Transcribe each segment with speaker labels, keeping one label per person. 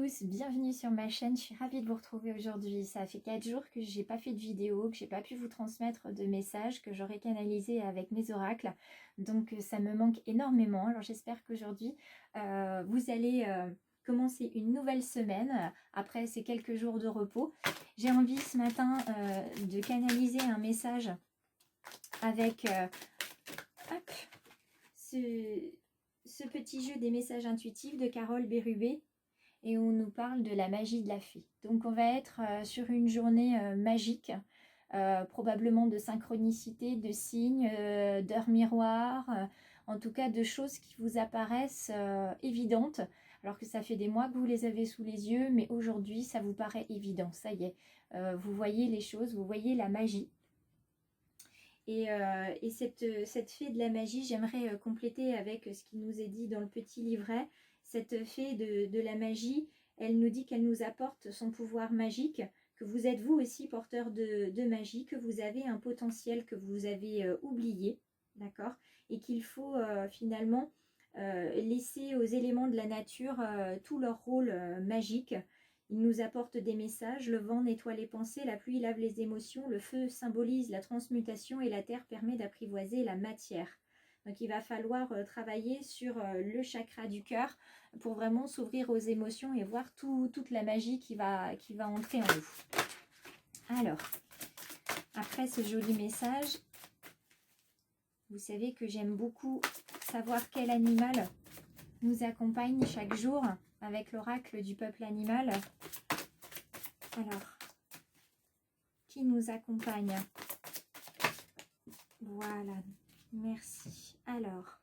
Speaker 1: tous, bienvenue sur ma chaîne, je suis ravie de vous retrouver aujourd'hui. Ça fait 4 jours que j'ai pas fait de vidéo, que j'ai pas pu vous transmettre de messages que j'aurais canalisé avec mes oracles, donc ça me manque énormément. Alors j'espère qu'aujourd'hui vous allez commencer une nouvelle semaine après ces quelques jours de repos. J'ai envie ce matin de canaliser un message avec hop, ce petit jeu des messages intuitifs de Carole Bérubé, et on nous parle de la magie de la fée. Donc on va être sur une journée magique, probablement de synchronicité, de signes, d'heures miroirs, en tout cas de choses qui vous apparaissent évidentes, alors que ça fait des mois que vous les avez sous les yeux, mais aujourd'hui ça vous paraît évident, ça y est, vous voyez les choses, vous voyez la magie. Et cette fée de la magie, j'aimerais compléter avec ce qui nous est dit dans le petit livret. Cette fée de la magie, elle nous dit qu'elle nous apporte son pouvoir magique, que vous êtes vous aussi porteur de magie, que vous avez un potentiel que vous avez oublié, d'accord, et qu'il faut finalement laisser aux éléments de la nature tout leur rôle magique. Il nous apporte des messages, le vent nettoie les pensées, la pluie lave les émotions, le feu symbolise la transmutation et la terre permet d'apprivoiser la matière. Donc il va falloir travailler sur le chakra du cœur pour vraiment s'ouvrir aux émotions et voir toute la magie qui va entrer en vous. Alors, après ce joli message, vous savez que j'aime beaucoup savoir quel animal nous accompagne chaque jour avec l'oracle du peuple animal. Alors, qui nous accompagne? Voilà, merci. Alors,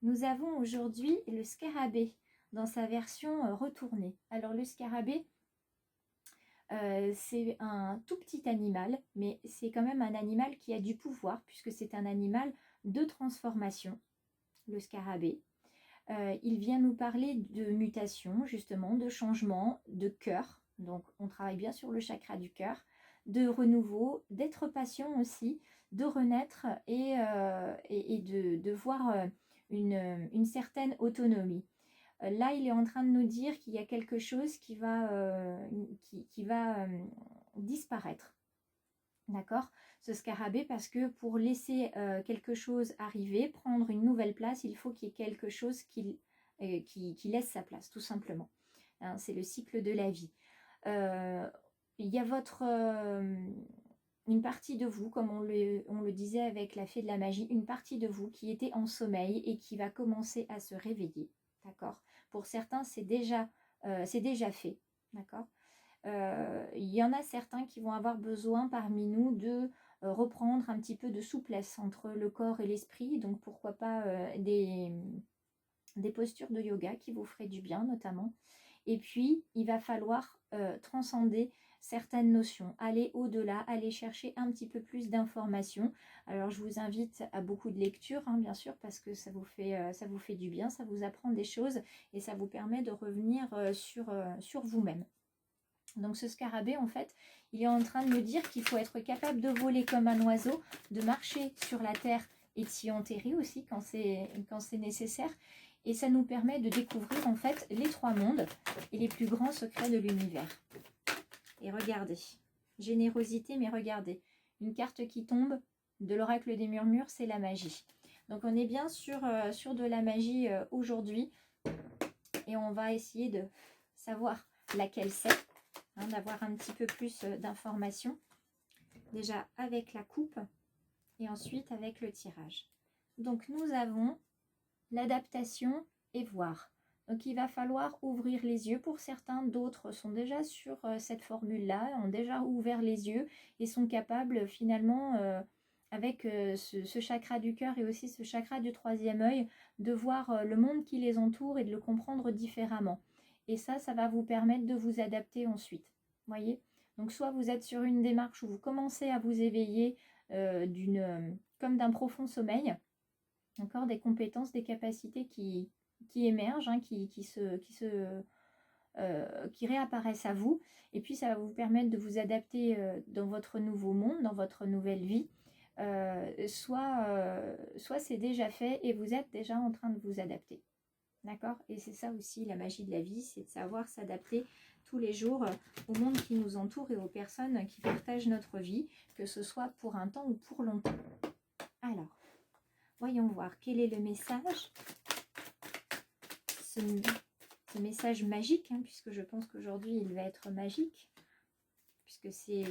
Speaker 1: nous avons aujourd'hui le scarabée dans sa version retournée. Alors, le scarabée, c'est un tout petit animal, mais c'est quand même un animal qui a du pouvoir, puisque c'est un animal de transformation, le scarabée. Il vient nous parler de mutation, justement, de changement, de cœur. Donc, on travaille bien sur le chakra du cœur, de renouveau, d'être patient aussi, de renaître et de voir une certaine autonomie. Là, il est en train de nous dire qu'il y a quelque chose qui va disparaître. D'accord, ce scarabée, parce que pour laisser quelque chose arriver, prendre une nouvelle place, il faut qu'il y ait quelque chose qui laisse sa place, tout simplement. Hein, c'est le cycle de la vie. Il y a une partie de vous, comme on le disait avec la fée de la magie, une partie de vous qui était en sommeil et qui va commencer à se réveiller. D'accord. Pour certains, c'est déjà fait. D'accord. Il y en a certains qui vont avoir besoin parmi nous de reprendre un petit peu de souplesse entre le corps et l'esprit. Donc pourquoi pas des postures de yoga qui vous feraient du bien notamment. Et puis il va falloir transcender certaines notions, aller au-delà, aller chercher un petit peu plus d'informations. Alors je vous invite à beaucoup de lectures, hein, bien sûr, parce que ça vous fait du bien, ça vous apprend des choses et ça vous permet de revenir sur vous-même. Donc ce scarabée, en fait, il est en train de nous dire qu'il faut être capable de voler comme un oiseau, de marcher sur la terre et de s'y enterrer aussi quand c'est nécessaire. Et ça nous permet de découvrir en fait les 3 mondes et les plus grands secrets de l'univers. Et regardez, générosité, mais regardez, une carte qui tombe de l'oracle des murmures, c'est la magie. Donc on est bien sur de la magie aujourd'hui et on va essayer de savoir laquelle c'est. Hein, d'avoir un petit peu plus d'informations, déjà avec la coupe et ensuite avec le tirage. Donc nous avons l'adaptation et voir. Donc il va falloir ouvrir les yeux pour certains, d'autres sont déjà sur cette formule-là, ont déjà ouvert les yeux et sont capables finalement, avec ce chakra du cœur et aussi ce chakra du 3e œil, de voir le monde qui les entoure et de le comprendre différemment. Et ça va vous permettre de vous adapter ensuite. Voyez ? Donc soit vous êtes sur une démarche où vous commencez à vous éveiller comme d'un profond sommeil, encore des compétences, des capacités qui émergent, hein, qui réapparaissent à vous. Et puis ça va vous permettre de vous adapter dans votre nouveau monde, dans votre nouvelle vie. Soit c'est déjà fait et vous êtes déjà en train de vous adapter. D'accord? Et c'est ça aussi la magie de la vie, c'est de savoir s'adapter tous les jours au monde qui nous entoure et aux personnes qui partagent notre vie, que ce soit pour un temps ou pour longtemps. Alors, voyons voir quel est le message. Ce message magique, hein, puisque je pense qu'aujourd'hui il va être magique, puisque c'est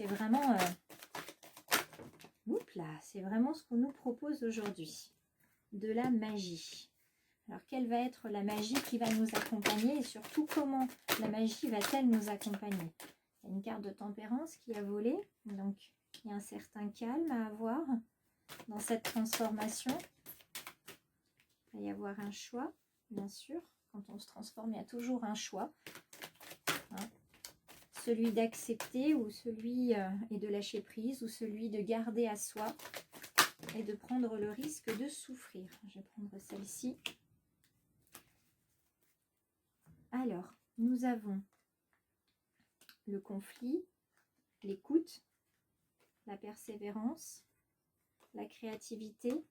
Speaker 1: vraiment... oups là, c'est vraiment ce qu'on nous propose aujourd'hui. De la magie. Alors, quelle va être la magie qui va nous accompagner et surtout, comment la magie va-t-elle nous accompagner? Il y a une carte de tempérance qui a volé, donc il y a un certain calme à avoir dans cette transformation. Il va y avoir un choix, bien sûr. Quand on se transforme, il y a toujours un choix. Hein. Celui d'accepter ou celui et de lâcher prise ou celui de garder à soi et de prendre le risque de souffrir. Je vais prendre celle-ci. Alors, nous avons le conflit, l'écoute, la persévérance, la créativité,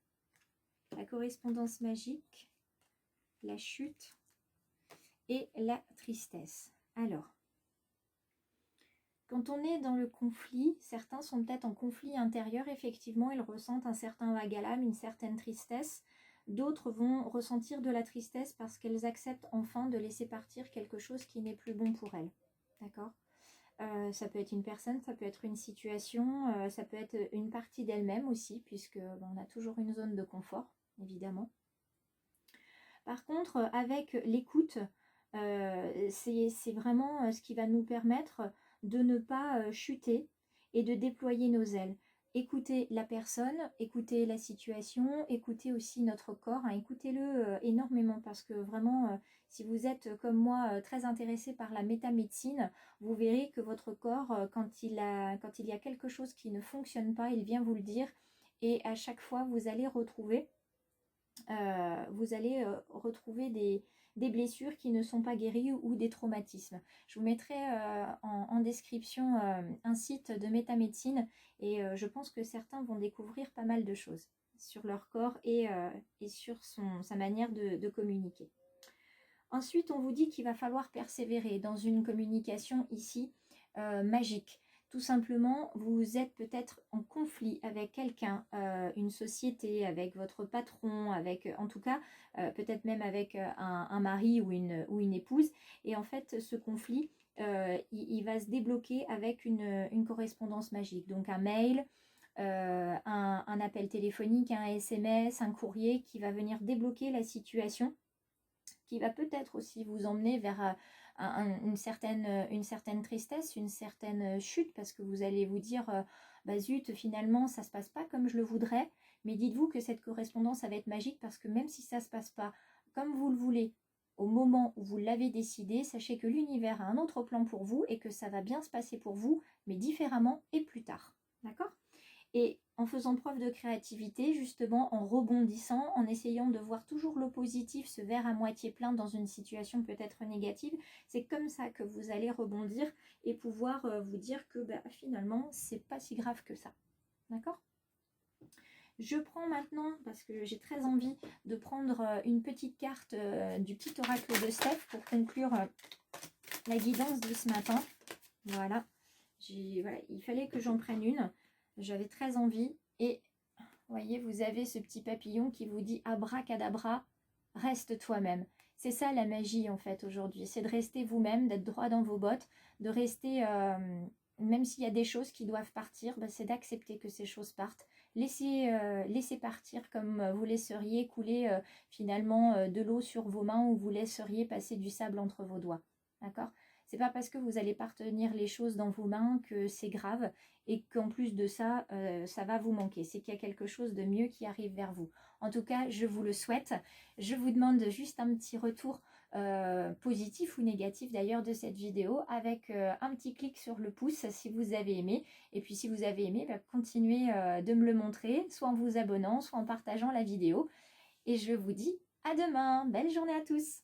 Speaker 1: la correspondance magique, la chute et la tristesse. Alors, quand on est dans le conflit, certains sont peut-être en conflit intérieur, effectivement, ils ressentent un certain vague à l'âme, une certaine tristesse. D'autres vont ressentir de la tristesse parce qu'elles acceptent enfin de laisser partir quelque chose qui n'est plus bon pour elles. D'accord ? Ça peut être une personne, ça peut être une situation, ça peut être une partie d'elle-même aussi, puisque on a toujours une zone de confort, évidemment. Par contre, avec l'écoute, c'est vraiment ce qui va nous permettre de ne pas chuter et de déployer nos ailes. Écoutez la personne, écoutez la situation, écoutez aussi notre corps, hein, écoutez-le énormément parce que vraiment, si vous êtes comme moi très intéressé par la métamédecine, vous verrez que votre corps, quand il y a quelque chose qui ne fonctionne pas, il vient vous le dire et à chaque fois vous allez retrouver des blessures qui ne sont pas guéries ou des traumatismes. Je vous mettrai en description un site de métamédecine et je pense que certains vont découvrir pas mal de choses sur leur corps et sur sa manière de communiquer. Ensuite, on vous dit qu'il va falloir persévérer dans une communication ici magique. Tout simplement, vous êtes peut-être en conflit avec quelqu'un, une société, avec votre patron, avec, en tout cas, peut-être même avec un mari ou une épouse. Et en fait, ce conflit, il va se débloquer avec une correspondance magique. Donc un mail, un appel téléphonique, un SMS, un courrier qui va venir débloquer la situation, qui va peut-être aussi vous emmener vers une certaine tristesse, une certaine chute, parce que vous allez vous dire, bah zut, finalement, ça ne se passe pas comme je le voudrais, mais dites-vous que cette correspondance, ça va être magique, parce que même si ça ne se passe pas comme vous le voulez, au moment où vous l'avez décidé, sachez que l'univers a un autre plan pour vous, et que ça va bien se passer pour vous, mais différemment et plus tard. D'accord ? Et en faisant preuve de créativité, justement, en rebondissant, en essayant de voir toujours le positif, ce verre à moitié plein dans une situation peut-être négative, c'est comme ça que vous allez rebondir et pouvoir vous dire que finalement, c'est pas si grave que ça. D'accord ? Je prends maintenant, parce que j'ai très envie de prendre une petite carte du petit oracle de Steph pour conclure la guidance de ce matin. Voilà. Voilà, il fallait que j'en prenne une. J'avais très envie et vous voyez, vous avez ce petit papillon qui vous dit abracadabra, reste toi-même. C'est ça la magie en fait aujourd'hui, c'est de rester vous-même, d'être droit dans vos bottes, de rester, même s'il y a des choses qui doivent partir, c'est d'accepter que ces choses partent. Laissez partir comme vous laisseriez couler finalement de l'eau sur vos mains ou vous laisseriez passer du sable entre vos doigts. D'accord ? C'est pas parce que vous allez pas retenir les choses dans vos mains que c'est grave et qu'en plus de ça, ça va vous manquer. C'est qu'il y a quelque chose de mieux qui arrive vers vous. En tout cas, je vous le souhaite. Je vous demande juste un petit retour positif ou négatif d'ailleurs de cette vidéo avec un petit clic sur le pouce si vous avez aimé. Et puis si vous avez aimé, continuez de me le montrer, soit en vous abonnant, soit en partageant la vidéo. Et je vous dis à demain. Belle journée à tous!